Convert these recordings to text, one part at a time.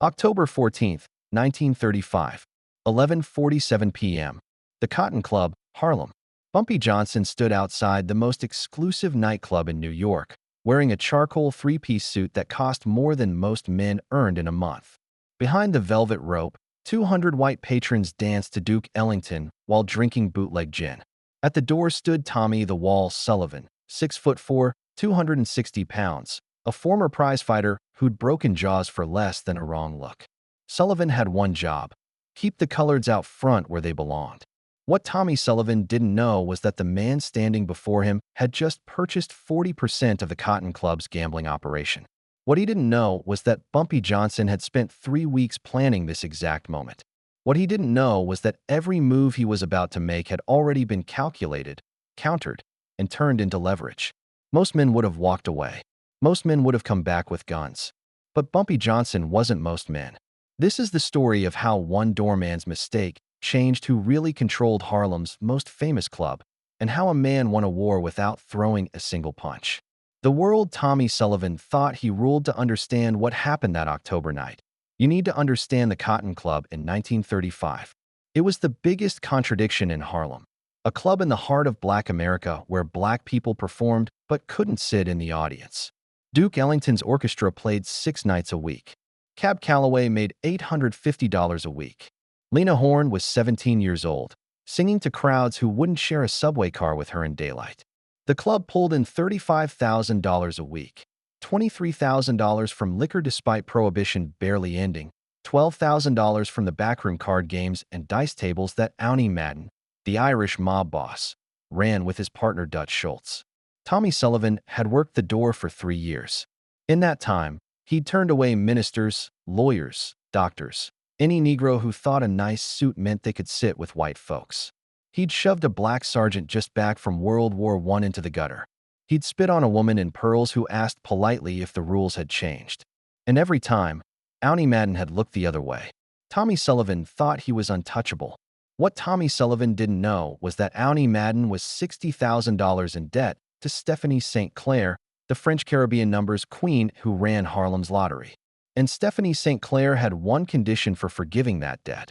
October 14th, 1935, 11:47 p.m. The Cotton Club, Harlem. Bumpy Johnson stood outside the most exclusive nightclub in New York, wearing a charcoal three-piece suit that cost more than most men earned in a month. Behind the velvet rope, 200 white patrons danced to Duke Ellington while drinking bootleg gin. At the door stood Tommy the Wall Sullivan, 6'4", 260 pounds, a former prizefighter who'd broken jaws for less than a wrong look. Sullivan had one job: keep the coloreds out front where they belonged. What Tommy Sullivan didn't know was that the man standing before him had just purchased 40% of the Cotton Club's gambling operation. What he didn't know was that Bumpy Johnson had spent 3 weeks planning this exact moment. What he didn't know was that every move he was about to make had already been calculated, countered, and turned into leverage. Most men would have walked away. Most men would have come back with guns. But Bumpy Johnson wasn't most men. This is the story of how one doorman's mistake changed who really controlled Harlem's most famous club, and how a man won a war without throwing a single punch. The world Tommy Sullivan thought he ruled to understand what happened that October night. You need to understand the Cotton Club in 1935. It was the biggest contradiction in Harlem. A club in the heart of Black America where Black people performed but couldn't sit in the audience. Duke Ellington's orchestra played 6 nights a week. Cab Calloway made $850 a week. Lena Horne was 17 years old, singing to crowds who wouldn't share a subway car with her in daylight. The club pulled in $35,000 a week, $23,000 from liquor despite prohibition barely ending, $12,000 from the backroom card games and dice tables that Owney Madden, the Irish mob boss, ran with his partner Dutch Schultz. Tommy Sullivan had worked the door for 3 years. In that time, he'd turned away ministers, lawyers, doctors, any Negro who thought a nice suit meant they could sit with white folks. He'd shoved a black sergeant just back from World War I into the gutter. He'd spit on a woman in pearls who asked politely if the rules had changed. And every time, Owney Madden had looked the other way. Tommy Sullivan thought he was untouchable. What Tommy Sullivan didn't know was that Owney Madden was $60,000 in debt to Stephanie St. Clair, the French Caribbean numbers queen who ran Harlem's lottery. And Stephanie St. Clair had one condition for forgiving that debt.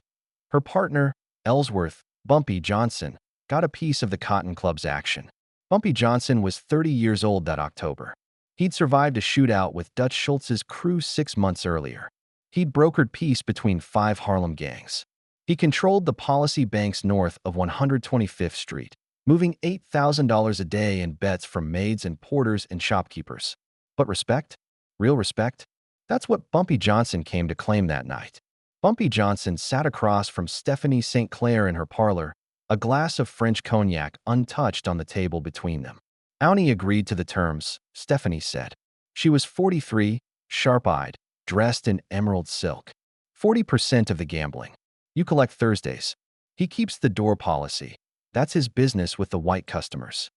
Her partner, Ellsworth Bumpy Johnson, got a piece of the Cotton Club's action. Bumpy Johnson was 30 years old that October. He'd survived a shootout with Dutch Schultz's crew 6 months earlier. He'd brokered peace between 5 Harlem gangs. He controlled the policy banks north of 125th Street, moving $8,000 a day in bets from maids and porters and shopkeepers. But respect? Real respect? That's what Bumpy Johnson came to claim that night. Bumpy Johnson sat across from Stephanie St. Clair in her parlor, a glass of French cognac untouched on the table between them. Owney agreed to the terms, Stephanie said. She was 43, sharp-eyed, dressed in emerald silk. 40% of the gambling. You collect Thursdays. He keeps the door policy. That's his business with the white customers.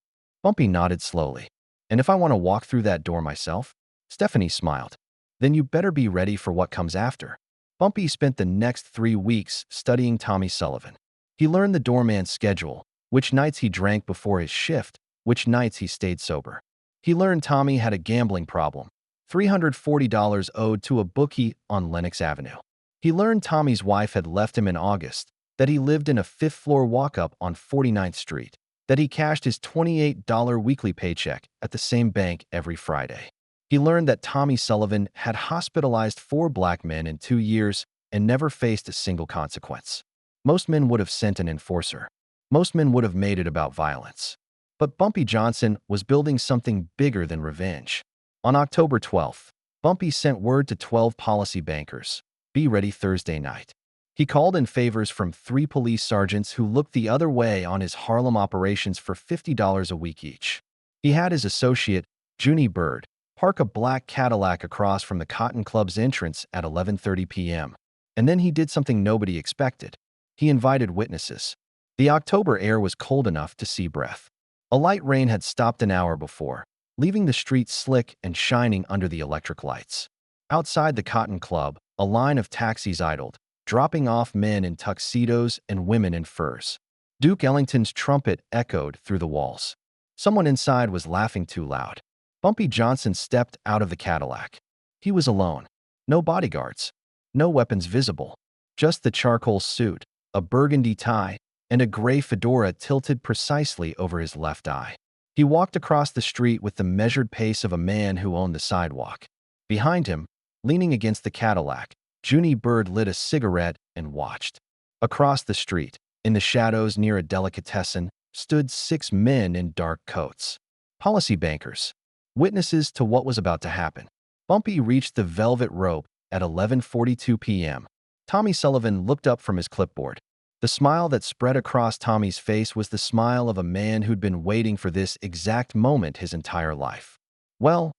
Bumpy nodded slowly. And if I want to walk through that door myself? Stephanie smiled. Then you better be ready for what comes after. Bumpy spent the next 3 weeks studying Tommy Sullivan. He learned the doorman's schedule, which nights he drank before his shift, which nights he stayed sober. He learned Tommy had a gambling problem, $340 owed to a bookie on Lenox Avenue. He learned Tommy's wife had left him in August, that he lived in a 5th-floor walk-up on 49th Street, that he cashed his $28 weekly paycheck at the same bank every Friday. He learned that Tommy Sullivan had hospitalized 4 Black men in 2 years and never faced a single consequence. Most men would have sent an enforcer. Most men would have made it about violence. But Bumpy Johnson was building something bigger than revenge. On October 12th, Bumpy sent word to 12 policy bankers, be ready Thursday night. He called in favors from 3 police sergeants who looked the other way on his Harlem operations for $50 a week each. He had his associate, Junie Bird, park a black Cadillac across from the Cotton Club's entrance at 11:30 p.m. And then he did something nobody expected. He invited witnesses. The October air was cold enough to see breath. A light rain had stopped an hour before, leaving the streets slick and shining under the electric lights. Outside the Cotton Club, a line of taxis idled, dropping off men in tuxedos and women in furs. Duke Ellington's trumpet echoed through the walls. Someone inside was laughing too loud. Bumpy Johnson stepped out of the Cadillac. He was alone. No bodyguards. No weapons visible. Just the charcoal suit, a burgundy tie, and a gray fedora tilted precisely over his left eye. He walked across the street with the measured pace of a man who owned the sidewalk. Behind him, leaning against the Cadillac, Junie Bird lit a cigarette and watched. Across the street, in the shadows near a delicatessen, stood 6 men in dark coats. Policy bankers. Witnesses to what was about to happen. Bumpy reached the velvet rope at 11:42 p.m. Tommy Sullivan looked up from his clipboard. The smile that spread across Tommy's face was the smile of a man who'd been waiting for this exact moment his entire life. Well,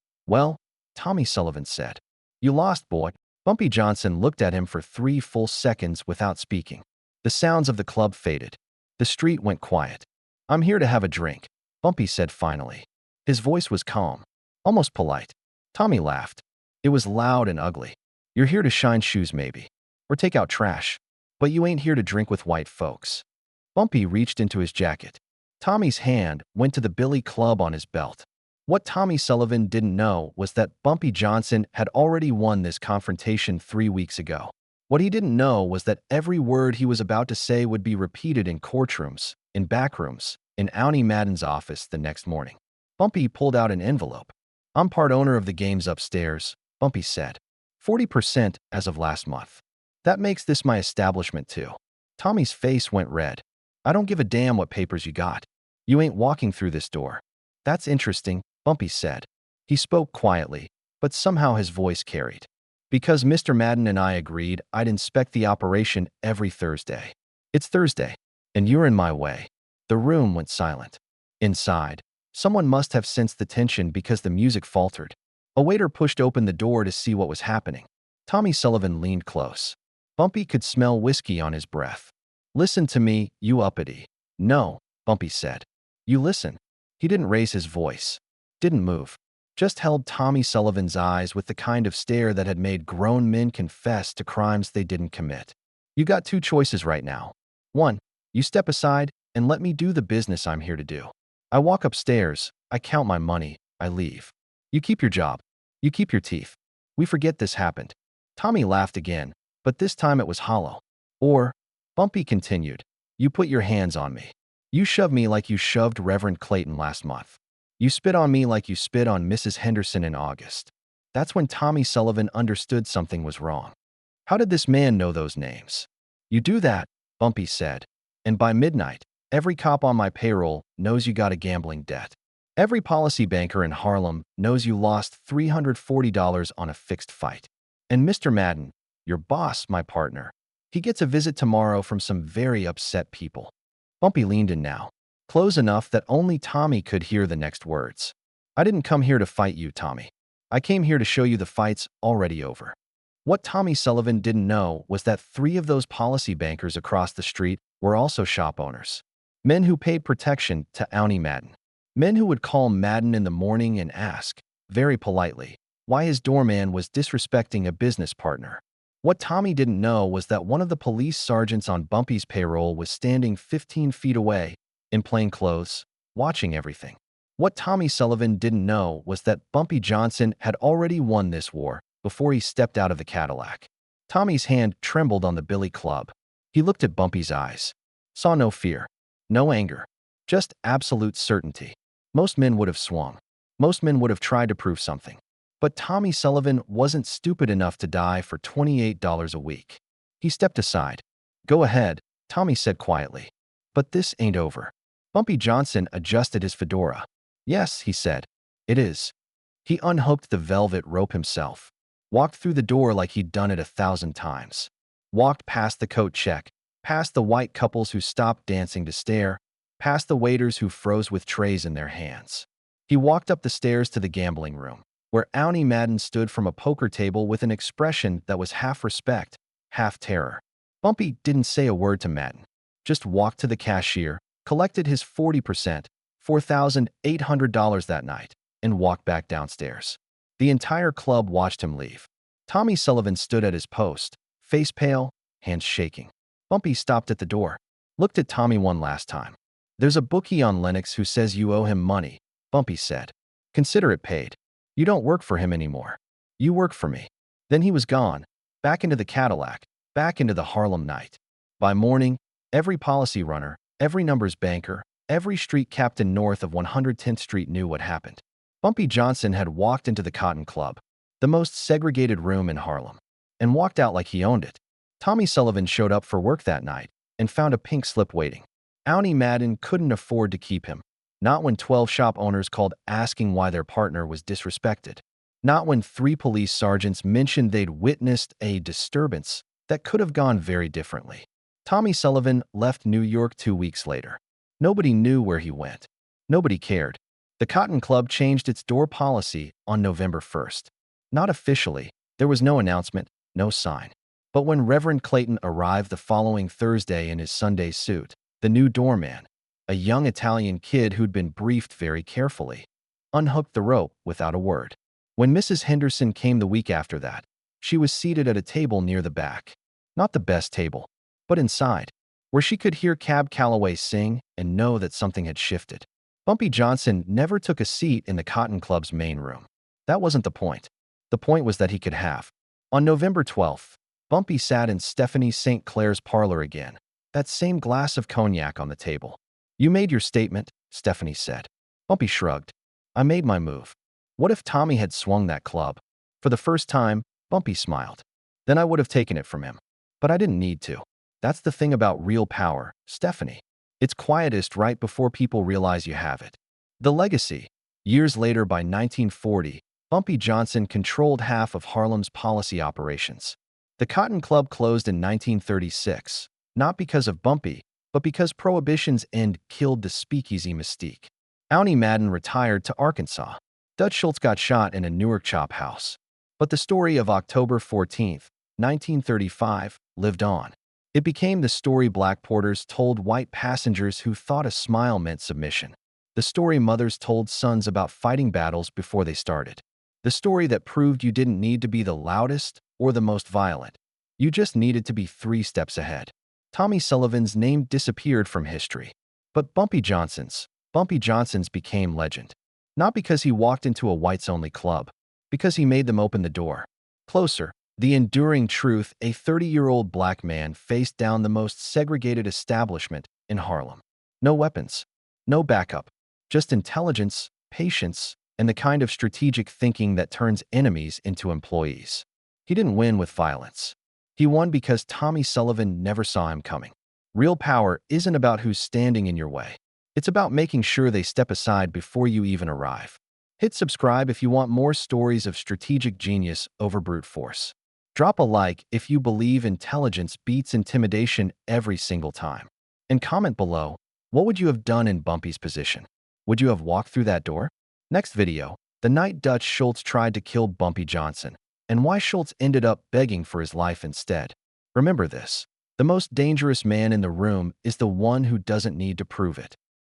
Tommy Sullivan said. You lost, boy. Bumpy Johnson looked at him for 3 full seconds without speaking. The sounds of the club faded. The street went quiet. I'm here to have a drink, Bumpy said finally. His voice was calm, almost polite. Tommy laughed. It was loud and ugly. You're here to shine shoes maybe, or take out trash, but you ain't here to drink with white folks. Bumpy reached into his jacket. Tommy's hand went to the billy club on his belt. What Tommy Sullivan didn't know was that Bumpy Johnson had already won this confrontation 3 weeks ago. What he didn't know was that every word he was about to say would be repeated in courtrooms, in backrooms, in Auntie Madden's office the next morning. Bumpy pulled out an envelope. I'm part owner of the games upstairs, Bumpy said. 40% as of last month. That makes this my establishment too. Tommy's face went red. I don't give a damn what papers you got. You ain't walking through this door. That's interesting, Bumpy said. He spoke quietly, but somehow his voice carried. Because Mr. Madden and I agreed I'd inspect the operation every Thursday. It's Thursday, and you're in my way. The room went silent. Inside, someone must have sensed the tension because the music faltered. A waiter pushed open the door to see what was happening. Tommy Sullivan leaned close. Bumpy could smell whiskey on his breath. Listen to me, you uppity. No, Bumpy said. You listen. He didn't raise his voice. Didn't move. Just held Tommy Sullivan's eyes with the kind of stare that had made grown men confess to crimes they didn't commit. You got 2 choices right now. 1, you step aside and let me do the business I'm here to do. I walk upstairs, I count my money, I leave. You keep your job. You keep your teeth. We forget this happened. Tommy laughed again, but this time it was hollow. Or, Bumpy continued, you put your hands on me. You shove me like you shoved Reverend Clayton last month. You spit on me like you spit on Mrs. Henderson in August. That's when Tommy Sullivan understood something was wrong. How did this man know those names? You do that, Bumpy said, and by midnight, every cop on my payroll knows you got a gambling debt. Every policy banker in Harlem knows you lost $340 on a fixed fight. And Mr. Madden, your boss, my partner, he gets a visit tomorrow from some very upset people. Bumpy leaned in now, close enough that only Tommy could hear the next words. I didn't come here to fight you, Tommy. I came here to show you the fight's already over. What Tommy Sullivan didn't know was that 3 of those policy bankers across the street were also shop owners. Men who paid protection to Auntie Madden. Men who would call Madden in the morning and ask, very politely, why his doorman was disrespecting a business partner. What Tommy didn't know was that one of the police sergeants on Bumpy's payroll was standing 15 feet away, in plain clothes, watching everything. What Tommy Sullivan didn't know was that Bumpy Johnson had already won this war before he stepped out of the Cadillac. Tommy's hand trembled on the billy club. He looked at Bumpy's eyes. Saw no fear, no anger, just absolute certainty. Most men would have swung. Most men would have tried to prove something. But Tommy Sullivan wasn't stupid enough to die for $28 a week. He stepped aside. Go ahead, Tommy said quietly. But this ain't over. Bumpy Johnson adjusted his fedora. Yes, he said. It is. He unhooked the velvet rope himself. Walked through the door like he'd done it 1,000 times. Walked past the coat check, past the white couples who stopped dancing to stare, past the waiters who froze with trays in their hands. He walked up the stairs to the gambling room, where Auntie Madden stood from a poker table with an expression that was half respect, half terror. Bumpy didn't say a word to Madden, just walked to the cashier, collected his 40%, $4,800 that night, and walked back downstairs. The entire club watched him leave. Tommy Sullivan stood at his post, face pale, hands shaking. Bumpy stopped at the door, looked at Tommy one last time. There's a bookie on Lennox who says you owe him money, Bumpy said. Consider it paid. You don't work for him anymore. You work for me. Then he was gone, back into the Cadillac, back into the Harlem night. By morning, every policy runner, every numbers banker, every street captain north of 110th Street knew what happened. Bumpy Johnson had walked into the Cotton Club, the most segregated room in Harlem, and walked out like he owned it. Tommy Sullivan showed up for work that night and found a pink slip waiting. Auntie Madden couldn't afford to keep him, not when 12 shop owners called asking why their partner was disrespected, not when 3 police sergeants mentioned they'd witnessed a disturbance that could have gone very differently. Tommy Sullivan left New York 2 weeks later. Nobody knew where he went. Nobody cared. The Cotton Club changed its door policy on November 1st. Not officially, there was no announcement, no sign. But when Reverend Clayton arrived the following Thursday in his Sunday suit, the new doorman, a young Italian kid who'd been briefed very carefully, unhooked the rope without a word. When Mrs. Henderson came the week after that, she was seated at a table near the back. Not the best table, but inside, where she could hear Cab Calloway sing and know that something had shifted. Bumpy Johnson never took a seat in the Cotton Club's main room. That wasn't the point. The point was that he could have. On November 12th, Bumpy sat in Stephanie St. Clair's parlor again, that same glass of cognac on the table. "You made your statement," Stephanie said. Bumpy shrugged. "I made my move. What if Tommy had swung that club?" For the first time, Bumpy smiled. "Then I would have taken it from him. But I didn't need to. That's the thing about real power, Stephanie. It's quietest right before people realize you have it." The legacy. Years later, by 1940, Bumpy Johnson controlled half of Harlem's policy operations. The Cotton Club closed in 1936, not because of Bumpy, but because Prohibition's end killed the speakeasy mystique. Auntie Madden retired to Arkansas. Dutch Schultz got shot in a Newark chop house. But the story of October 14th, 1935, lived on. It became the story black porters told white passengers who thought a smile meant submission. The story mothers told sons about fighting battles before they started. The story that proved you didn't need to be the loudest or the most violent. You just needed to be 3 steps ahead. Tommy Sullivan's name disappeared from history. But Bumpy Johnson's became legend. Not because he walked into a whites-only club, because he made them open the door. Closer, the enduring truth, a 30-year-old black man faced down the most segregated establishment in Harlem. No weapons, no backup, just intelligence, patience, and the kind of strategic thinking that turns enemies into employees. He didn't win with violence. He won because Tommy Sullivan never saw him coming. Real power isn't about who's standing in your way. It's about making sure they step aside before you even arrive. Hit subscribe if you want more stories of strategic genius over brute force. Drop a like if you believe intelligence beats intimidation every single time. And comment below, what would you have done in Bumpy's position? Would you have walked through that door? Next video, the night Dutch Schultz tried to kill Bumpy Johnson, and why Schultz ended up begging for his life instead. Remember this: the most dangerous man in the room is the one who doesn't need to prove it.